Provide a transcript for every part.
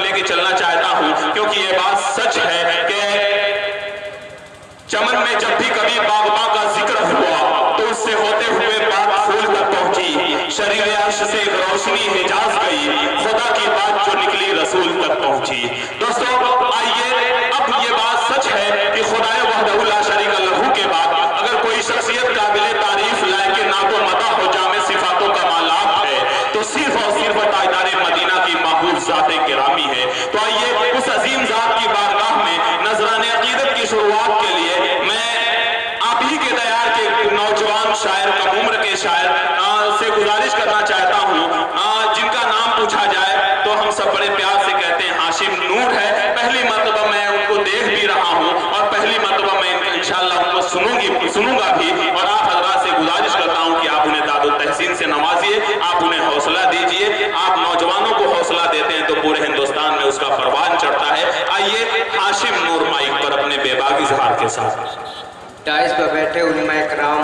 لے کے چلنا چاہتا ہوں، کیونکہ یہ بات سچ ہے کہ چمن میں جب بھی کبھی باغباں کا ذکر ہوا تو اس سے ہوتے ہوئے بات پھول تک پہنچی، شریر عرش سے ایک روشنی حجاز گئی، خدا کی بات جو نکلی رسول تک پہنچی۔ دوستو آئیے، اب یہ بات سچ ہے کہ خدائے وحدہ لا شریک لہ کے بعد اگر کوئی شخصیت قابل تعریف لائق نعت و مدح ہو، جامع صفات و کمالات ہے، تو صرف اور صرف تاجدار مدینہ کی محبوب ذات گرامی ہے۔ تو آئیے اس عظیم ذات کی بارگاہ میں نذران عقیدت کی شروعات کے لیے میں آپ ہی کے دیار کے نوجوان شاعر، کم عمر کے شاعر سے گزارش کرنا چاہتا ہوں، جن کا نام پوچھا جائے تو ہم سب بڑے پیار سے کہتے ہیں ہاشم نور ہے۔ پہلی مرتبہ میں ان کو دیکھ بھی رہا ہوں اور پہلی مرتبہ میں انشاءاللہ ان کو سنوں گا بھی، اور آپ حضرات سے گزارش کرتا ہوں کہ آپ انہیں داد و تحسین سے نوازیے، آپ انہیں حوصلہ دیجئے۔ آپ نوجوانوں کو حوصلہ دیتے ہیں تو پورے ہندوستان میں اس کا پروان چڑھتا ہے۔ آئیے ہاشم نور مائک پر اپنے بے باک اظہار کے ساتھ۔ ڈائز پر بیٹھے علماء اکرام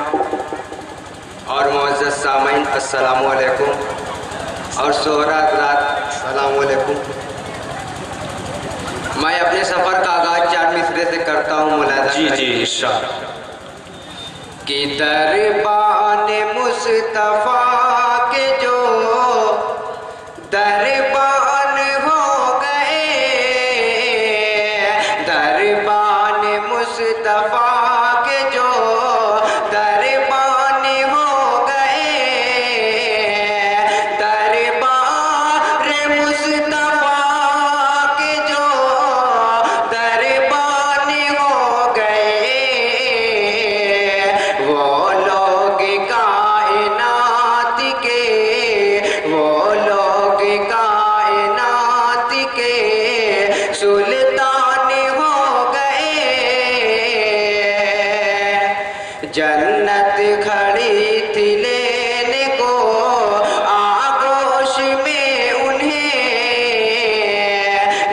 اور معزز سامعین السلام علیکم، اور شہرا حضرات السلام علیکم۔ میں اپنے سفر کا آغاز 4 مصرے سے کرتا ہوں، ملاحظہ جی ارشاد۔ کہ دربان مصطفیٰ کے جو دربان ہو گئے، دربان مصطفیٰ کے جو دربان ہو گئے، دربار مصطفیٰ کے جو دربان ہو گئے، وہ لوگ کائنات کے، وہ لوگ کائنات کے سلطان ہو گئے، جنت کھڑی تھی لینے کو آغوش میں انہیں،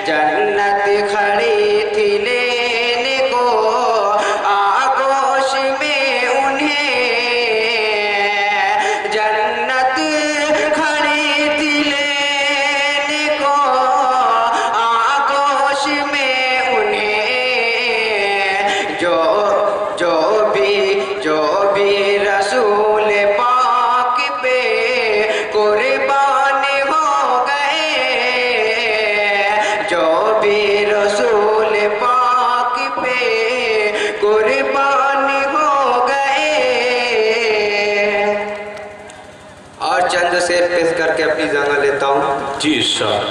جنت کھڑی تھی لینے کو آغوش میں انہیں، جنت کھڑی تھی لینے کو آغوش میں انہیں، جو بھی رسول پاک پہ قربان ہو گئے، جو بھی رسول پاک پہ قربان ہو گئے۔ اور چند شعر پیش کر کے اپنی جگہ لیتا ہوں۔ جی ارشاد۔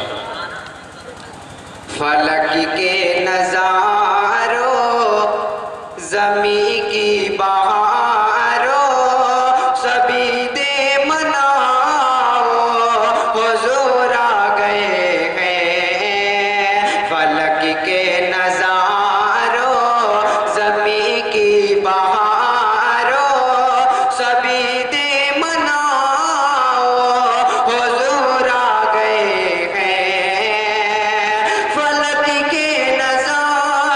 فلک کے نظاروں، زمین کی بہاروں، سبھی دے مناؤ، حضور آ گئے ہیں۔ فلک کے نظاروں، زمین کی بہاروں، سبھی دے مناؤ، حضور آ گئے ہیں۔ فلک کے نظاروں،